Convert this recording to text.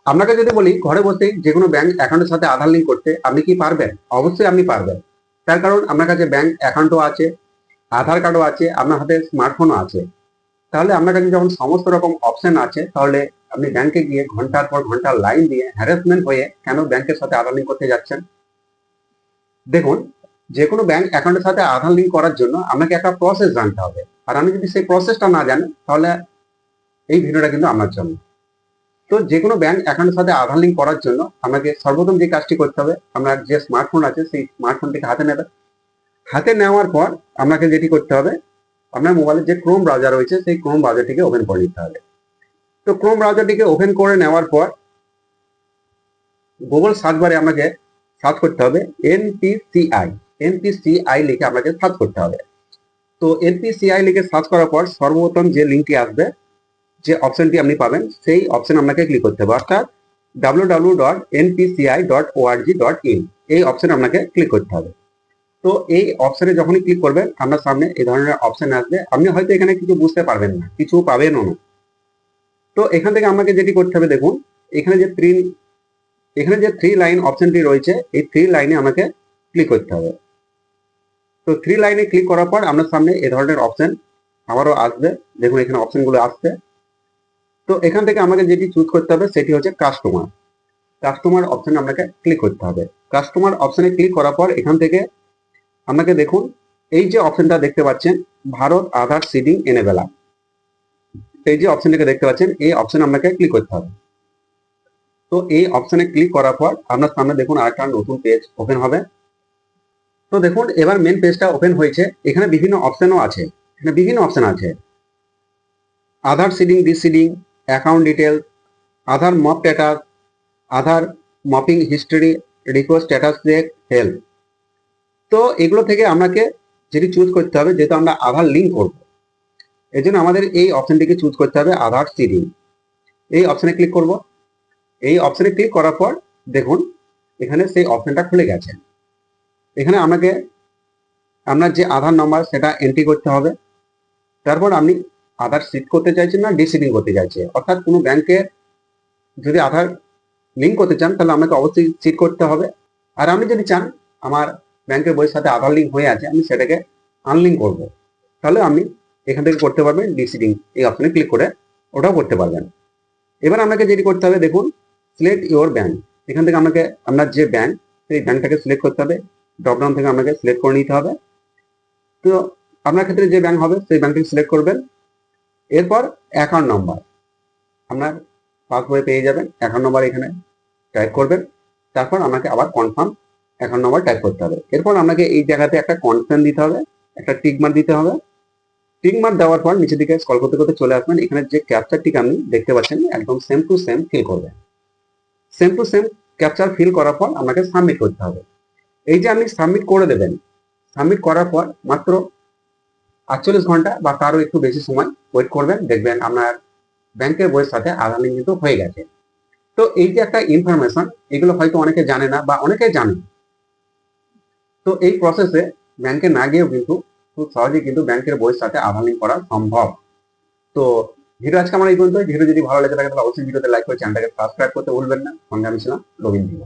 আপনাকে যদি বলি ঘরে বসেই যে কোনো ব্যাংক অ্যাকাউন্টের সাথে আধার লিঙ্ক করতে, আপনি কি পারবেন? অবশ্যই আপনি পারবেন। তার কারণ আপনার কাছে ব্যাংক অ্যাকাউন্টও আছে, আধার কার্ডও আছে, আপনার হাতে স্মার্টফোনও আছে। তাহলে আপনার কাছে যখন সমস্ত রকম অপশন আছে, তাহলে আপনি ব্যাংকে গিয়ে ঘন্টার পর ঘন্টা লাইন দিয়ে হ্যারাসমেন্ট হয়ে কেন ব্যাংকের সাথে আধার লিঙ্ক করতে যাচ্ছেন? দেখুন, যে কোনো ব্যাংক অ্যাকাউন্টের সাথে আধার লিঙ্ক করার জন্য আপনাকে একটা প্রসেস জানতে হবে। আর আমি যদি সেই প্রসেসটা না জানি, তাহলে এই ভিডিওটা কিন্তু আমার জন্য। তো যে কোনো ব্যাংক অ্যাকাউন্টের সাথে আধার লিঙ্ক করার জন্য আপনাকে সর্বপ্রথম যে কাজটি করতে হবে, আপনার যে স্মার্টফোন আছে সেই স্মার্টফোনটিকে হাতে নেবে। হাতে নেওয়ার পর আপনাকে যেটি করতে হবে, আপনার মোবাইলের যে ক্রোম ব্রাউজার রয়েছে সেই ক্রোম ব্রাউজারটিকে ওপেন করে নিতে হবে। তো ক্রোম ব্রাউজারটিকে ওপেন করে নেওয়ার পর গুগল সার্চ বারে আমাকে সার্চ করতে হবে এনপিসিআই। এনপিসিআই লিখে আপনাকে সার্চ করতে হবে। তো এনপিসিআই লিখে সার্চ করার পর সর্বপ্রথম যে লিঙ্কটি আসবে, যে অপশনটি আপনি পাবেন, সেই অপশন আপনাকে ক্লিক করতে হবে, অর্থাৎ www.npci.org.in এই অপশন আপনাকে ক্লিক করতে হবে। তো এই অপশনে যখনই ক্লিক করবেন, আপনার সামনে এই ধরনের অপশন আসবে। আপনি হয়তো এখানে কিছু বুঝতে পারবেন না, কিছু পাবেনও না। তো এখান থেকে আমাকে যেটি করতে হবে, দেখুন এখানে যে থ্রি লাইন অপশনটি রয়েছে, এই থ্রি লাইনে আমাকে ক্লিক করতে হবে। তো থ্রি লাইনে ক্লিক করার পর আপনার সামনে এই ধরনের অপশন আবারও আসবে। দেখুন এখানে অপশনগুলো আসছে। তো এখান থেকে আমাকে যেটি চুজ করতে হবে সেটি হচ্ছে কাস্টমার। কাস্টমার অপশনে আপনাকে ক্লিক করতে হবে। কাস্টমার অপশনে ক্লিক করার পর এখান থেকে আপনাকে দেখুন এই যে অপশনটা দেখতে পাচ্ছেন, ভারত আধার সিডিং এনেবেলা, এই যে অপশনটাকে দেখতে পাচ্ছেন, এই অপশনে আপনাকে ক্লিক করতে হবে। তো এই অপশনে ক্লিক করার পর আপনার সামনে দেখুন আরেকটা নতুন পেজ ওপেন হবে। তো দেখুন এবার মেন পেজটা ওপেন হয়েছে। এখানে বিভিন্ন অপশনও আছে, এখানে বিভিন্ন অপশন আছে, Aadhaar seeding, deseeding, account details, Aadhaar map status, Aadhaar mapping history, request status check, help. তো এগুলো থেকে আমাকে যেটি চুজ করতে হবে, যেহেতু আমরা আধার লিঙ্ক করব, এই জন্য আমাদের এই অপশনটিকে চুজ করতে হবে, আধার সিডিং। এই অপশনে ক্লিক করব। এই অপশনে ক্লিক করার পর দেখুন এখানে সেই অপশনটা খুলে গেছে। এখানে আমাকে আপনার যে আধার নাম্বার সেটা এন্ট্রি করতে হবে। তারপর আপনি আধার সিড করতে চাইছেন না ডিসিডিং করতে চাইছে, অর্থাৎ কোনো ব্যাংকে যদি আধার লিঙ্ক করতে চান তাহলে আমাকে অবশ্যই সিড করতে হবে। আর আপনি যদি চান আমার ব্যাংকের বইয়ের সাথে আধার লিঙ্ক হয়ে আছে, আমি সেটাকে আনলিঙ্ক করব, তাহলে আপনি এখান থেকে করতে পারবেন ডিসিডিং, এই অপশনে ক্লিক করে ওটাও করতে পারবেন। এবার আপনাকে যেটি করতে হবে, দেখুন সিলেক্ট ইওর ব্যাংক। এখান থেকে আমাকে আপনার যে ব্যাংক সেই ব্যাংকটাকে সিলেক্ট করতে হবে। ড্রপডাউন থেকে আমাকে সিলেক্ট করে নিতে হবে। তো আপনার ক্ষেত্রে যে ব্যাংক হবে সেই ব্যাংকটাকে সিলেক্ট করবেন। এরপর অ্যাকাউন্ট নাম্বার আপনার পাসবইয়ে পেয়ে যাবেন, অ্যাকাউন্ট নাম্বার এখানে টাইপ করবেন। তারপর আমাকে আবার কনফার্ম অ্যাকাউন্ট নাম্বার টাইপ করতে হবে। এরপর আপনাকে এই জায়গাতে একটা কনফার্ম দিতে হবে, একটা টিক মার্ক দিতে হবে। টিক মার্ক দেওয়ার পর নিচের দিকে স্ক্রল করতে করতে চলে আসবেন। এখানে যে ক্যাপচারটিকে আপনি দেখতে পাচ্ছেন একদম সেম টু সেম ফিল করবেন। Same to same capture feel করার পর আপনাকে সাবমিট করতে হবে। এই যে আপনি সাবমিট করে দেবেন, সাবমিট করার পর মাত্র 48 ঘন্টা বা তারও একটু বেশি সময় ওয়েট করবেন, দেখবেন আপনার ব্যাংকের বইয়ের সাথে আধার লিঙ্ক কিন্তু হয়ে গেছে। তো এই যে একটা ইনফরমেশন, এগুলো হয়তো অনেকে জানে না বা অনেকে জানে। তো এই প্রসেসে ব্যাংকে না গিয়েও কিন্তু খুব সহজেই কিন্তু ব্যাংকের বইয়ের সাথে আধার লিঙ্ক করা সম্ভব। তো ভিডিও আজকে আমার এই পর্যন্ত। ভিডিও যদি ভালো লেগে থাকে তাহলে অবশ্যই ভিডিওতে লাইক করে চ্যানেলটাকে সাবস্ক্রাইব করতে ভুলবেন না। সঙ্গে আমি ছিলাম রবীন্দ্র।